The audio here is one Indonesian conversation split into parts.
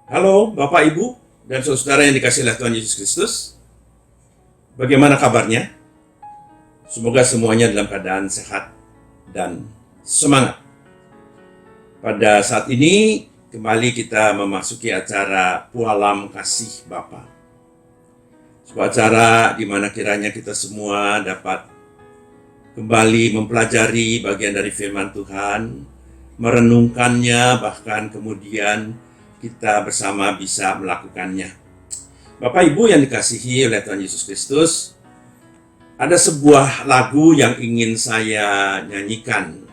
Halo Bapak Ibu dan saudara yang dikasihi oleh Tuhan Yesus Kristus. Bagaimana kabarnya? Semoga semuanya dalam keadaan sehat dan semangat. Pada saat ini kembali kita memasuki acara Pualam Kasih Bapa. Sebuah acara di mana kiranya kita semua dapat kembali mempelajari bagian dari firman Tuhan, merenungkannya, bahkan kemudian kita bersama bisa melakukannya. Bapak Ibu yang dikasihi oleh Tuhan Yesus Kristus, ada sebuah lagu yang ingin saya nyanyikan.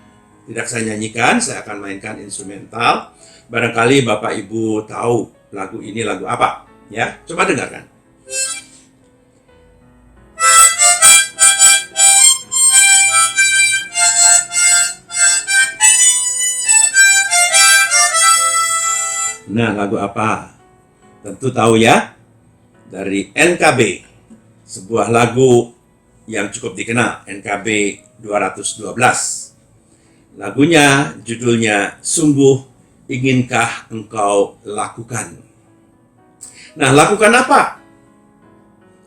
Tidak saya nyanyikan, saya akan mainkan instrumental. Barangkali Bapak Ibu tahu lagu ini lagu apa, ya? Coba dengarkan. Nah, lagu apa? Tentu tahu ya, dari NKB. Sebuah lagu yang cukup dikenal, NKB 212. Lagunya, judulnya Sungguh Inginkah Engkau Lakukan. Nah, lakukan apa?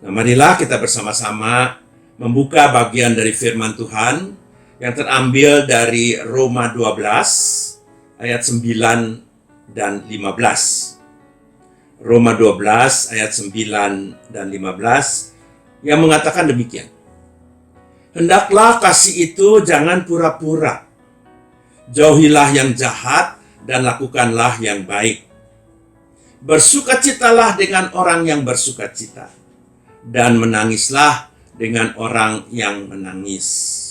Nah, marilah kita bersama-sama membuka bagian dari firman Tuhan yang terambil dari Roma 12 ayat 9 dan 15. Roma 12 ayat 9 dan 15 yang mengatakan demikian. Hendaklah kasih itu jangan pura-pura. Jauhilah yang jahat dan lakukanlah yang baik. Bersukacitalah dengan orang yang bersukacita dan menangislah dengan orang yang menangis.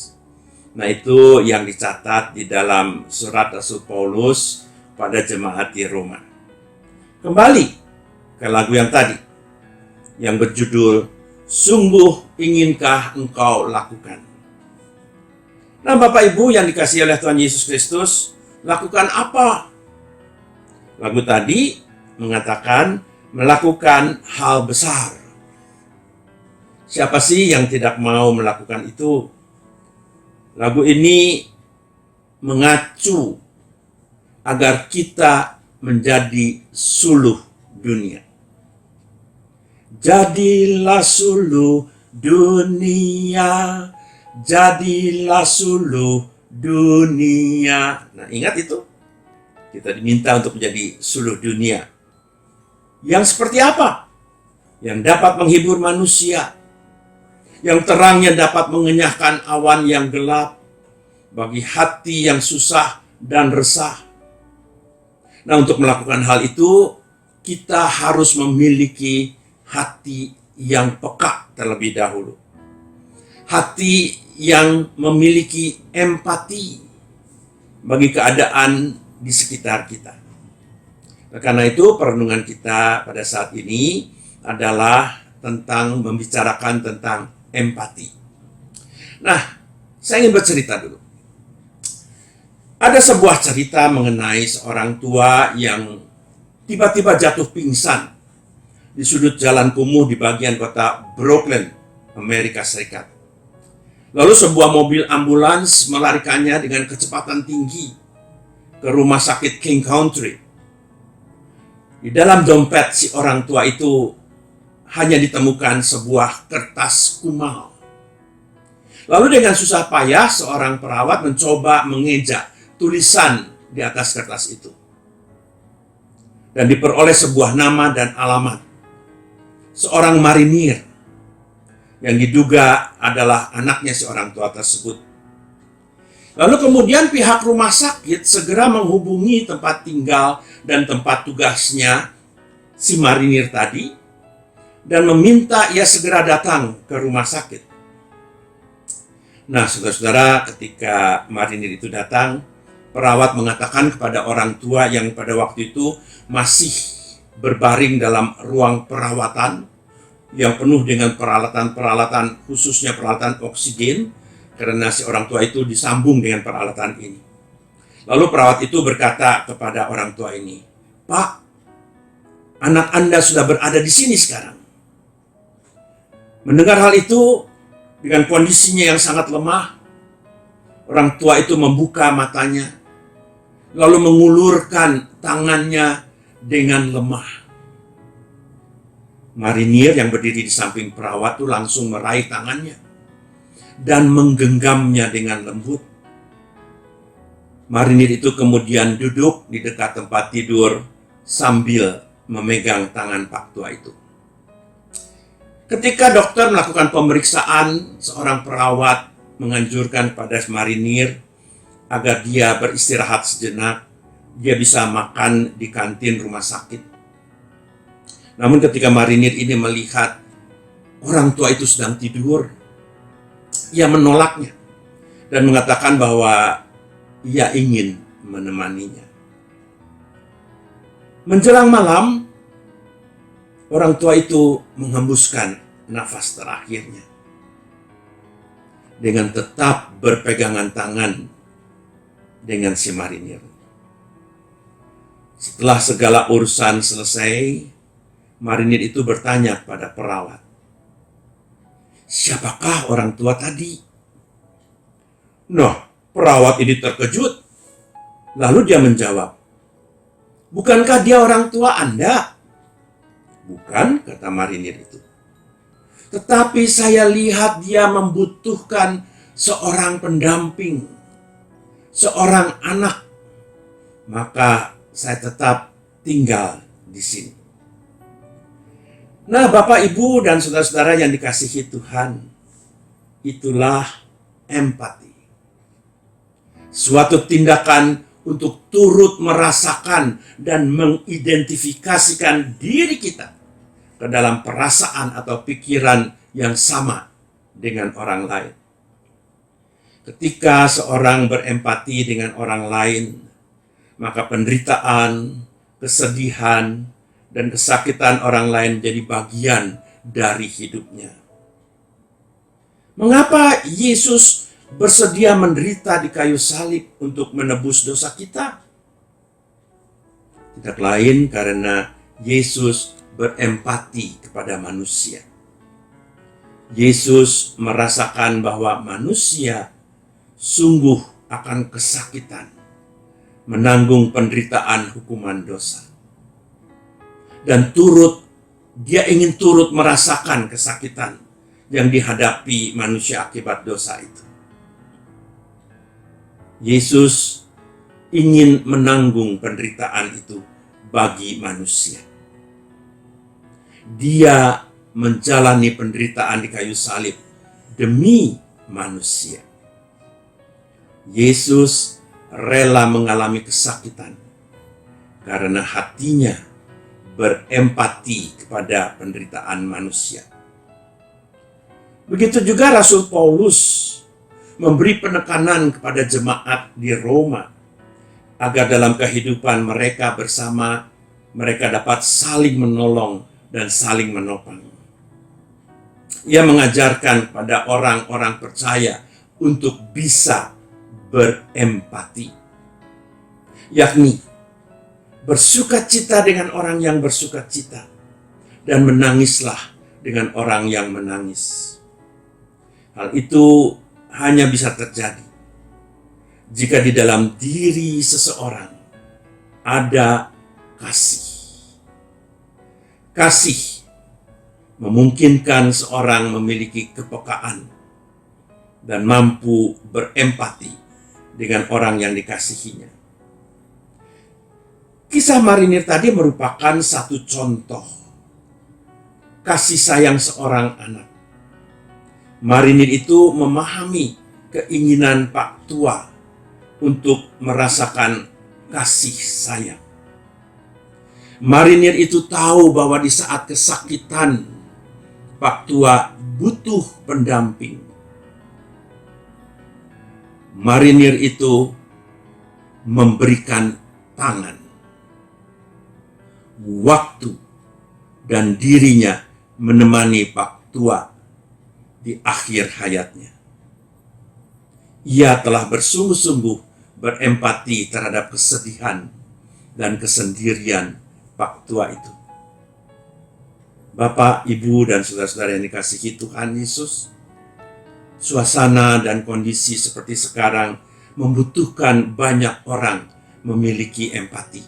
Nah, itu yang dicatat di dalam surat Rasul Paulus pada jemaat di Roma. Kembali ke lagu yang tadi, yang berjudul Sungguh Inginkah Engkau Lakukan. Nah, Bapak Ibu yang dikasihi oleh Tuhan Yesus Kristus, lakukan apa? Lagu tadi mengatakan melakukan hal besar. Siapa sih yang tidak mau melakukan itu? Lagu ini mengacu agar kita menjadi suluh dunia. Jadilah suluh dunia, jadilah suluh dunia. Nah, ingat itu? Kita diminta untuk menjadi suluh dunia. Yang seperti apa? Yang dapat menghibur manusia, yang terangnya dapat mengenyahkan awan yang gelap, bagi hati yang susah dan resah. Nah, untuk melakukan hal itu, kita harus memiliki hati yang peka terlebih dahulu. Hati yang memiliki empati bagi keadaan di sekitar kita. Nah, karena itu, perenungan kita pada saat ini adalah tentang membicarakan tentang empati. Nah, saya ingin bercerita dulu. Ada sebuah cerita mengenai seorang tua yang tiba-tiba jatuh pingsan di sudut jalan kumuh di bagian kota Brooklyn, Amerika Serikat. Lalu sebuah mobil ambulans melarikannya dengan kecepatan tinggi ke rumah sakit King Country. Di dalam dompet si orang tua itu hanya ditemukan sebuah kertas kumal. Lalu dengan susah payah seorang perawat mencoba mengeja tulisan di atas kertas itu. Dan diperoleh sebuah nama dan alamat. Seorang marinir yang diduga adalah anaknya si orang tua tersebut. Lalu kemudian pihak rumah sakit segera menghubungi tempat tinggal dan tempat tugasnya si marinir tadi dan meminta ia segera datang ke rumah sakit. Nah, saudara-saudara, ketika marinir itu datang, perawat mengatakan kepada orang tua yang pada waktu itu masih berbaring dalam ruang perawatan yang penuh dengan peralatan-peralatan, khususnya peralatan oksigen, karena si orang tua itu disambung dengan peralatan ini. Lalu perawat itu berkata kepada orang tua ini, "Pak, anak Anda sudah berada di sini sekarang." Mendengar hal itu, dengan kondisinya yang sangat lemah, orang tua itu membuka matanya, lalu mengulurkan tangannya dengan lemah. Marinir yang berdiri di samping perawat itu langsung meraih tangannya dan menggenggamnya dengan lembut. Marinir itu kemudian duduk di dekat tempat tidur sambil memegang tangan Pak Tua itu. Ketika dokter melakukan pemeriksaan, seorang perawat menganjurkan pada Marinir agar dia beristirahat sejenak, dia bisa makan di kantin rumah sakit. Namun ketika Marinir ini melihat orang tua itu sedang tidur, ia menolaknya dan mengatakan bahwa ia ingin menemaninya. Menjelang malam, orang tua itu menghembuskan nafas terakhirnya dengan tetap berpegangan tangan dengan si Marinir. Setelah segala urusan selesai, Marinir itu bertanya pada perawat, "Siapakah orang tua tadi?" Nah, perawat ini terkejut. Lalu dia menjawab, "Bukankah dia orang tua Anda?" "Bukan," kata Marinir itu. "Tetapi saya lihat dia membutuhkan seorang pendamping, seorang anak. Maka saya tetap tinggal di sini." Nah, Bapak, Ibu, dan saudara-saudara yang dikasihi Tuhan, itulah empati. Suatu tindakan untuk turut merasakan dan mengidentifikasikan diri kita ke dalam perasaan atau pikiran yang sama dengan orang lain. Ketika seorang berempati dengan orang lain, maka penderitaan, kesedihan, dan kesakitan orang lain menjadi bagian dari hidupnya. Mengapa Yesus bersedia menderita di kayu salib untuk menebus dosa kita? Tidak lain karena Yesus berempati kepada manusia. Yesus merasakan bahwa manusia sungguh akan kesakitan menanggung penderitaan hukuman dosa. Dan dia ingin turut merasakan kesakitan yang dihadapi manusia akibat dosa itu. Yesus ingin menanggung penderitaan itu bagi manusia. Dia menjalani penderitaan di kayu salib demi manusia. Yesus rela mengalami kesakitan karena hatinya berempati kepada penderitaan manusia. Begitu juga Rasul Paulus memberi penekanan kepada jemaat di Roma agar dalam kehidupan mereka bersama mereka dapat saling menolong dan saling menopang. Ia mengajarkan kepada orang-orang percaya untuk bisa berempati, yakni bersukacita dengan orang yang bersukacita dan menangislah dengan orang yang menangis. Hal itu hanya bisa terjadi jika di dalam diri seseorang ada kasih. Kasih memungkinkan seorang memiliki kepekaan dan mampu berempati dengan orang yang dikasihinya. Kisah Marinir tadi merupakan satu contoh kasih sayang seorang anak. Marinir itu memahami keinginan Pak Tua untuk merasakan kasih sayang. Marinir itu tahu bahwa di saat kesakitan Pak Tua butuh pendamping. Marinir itu memberikan tangan, waktu, dan dirinya menemani Pak Tua di akhir hayatnya. Ia telah bersungguh-sungguh berempati terhadap kesedihan dan kesendirian Pak Tua itu. Bapak, Ibu, dan saudara-saudara yang dikasihi Tuhan Yesus, suasana dan kondisi seperti sekarang membutuhkan banyak orang memiliki empati.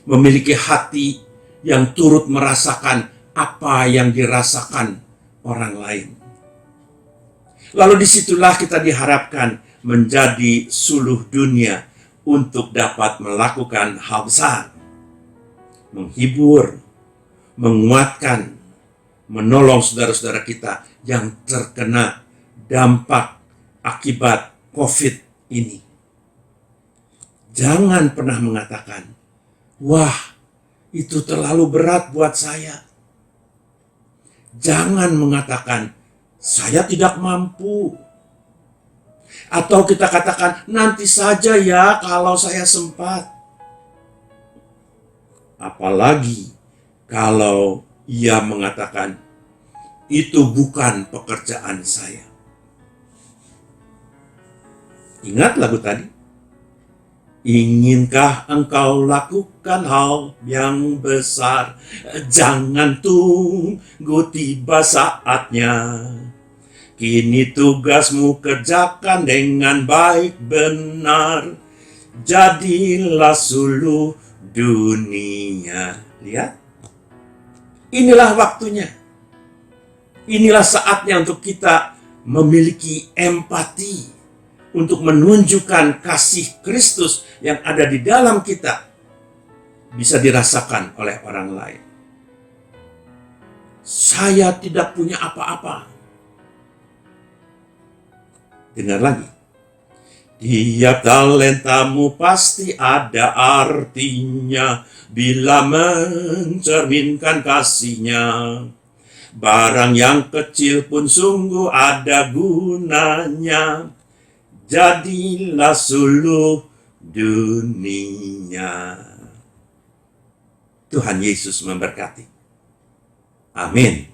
memiliki hati yang turut merasakan apa yang dirasakan orang lain. Lalu disitulah kita diharapkan menjadi suluh dunia untuk dapat melakukan hal besar, menghibur, menguatkan, menolong saudara-saudara kita yang terkena dampak akibat COVID ini. Jangan pernah mengatakan, wah, itu terlalu berat buat saya. Jangan mengatakan, saya tidak mampu. Atau kita katakan, nanti saja ya kalau saya sempat. Apalagi kalau ia mengatakan, itu bukan pekerjaan saya. Ingat lagu tadi? Inginkah engkau lakukan hal yang besar? Jangan tunggu tiba saatnya. Kini tugasmu kerjakan dengan baik benar. Jadilah suluh dunia. Lihat. Inilah waktunya. Inilah saatnya untuk kita memiliki empati, untuk menunjukkan kasih Kristus yang ada di dalam kita bisa dirasakan oleh orang lain. Saya tidak punya apa-apa. Dengar lagi. Tiap talentamu pasti ada artinya bila mencerminkan kasihnya. Barang yang kecil pun sungguh ada gunanya. Jadilah suluh dunia. Tuhan Yesus memberkati. Amin.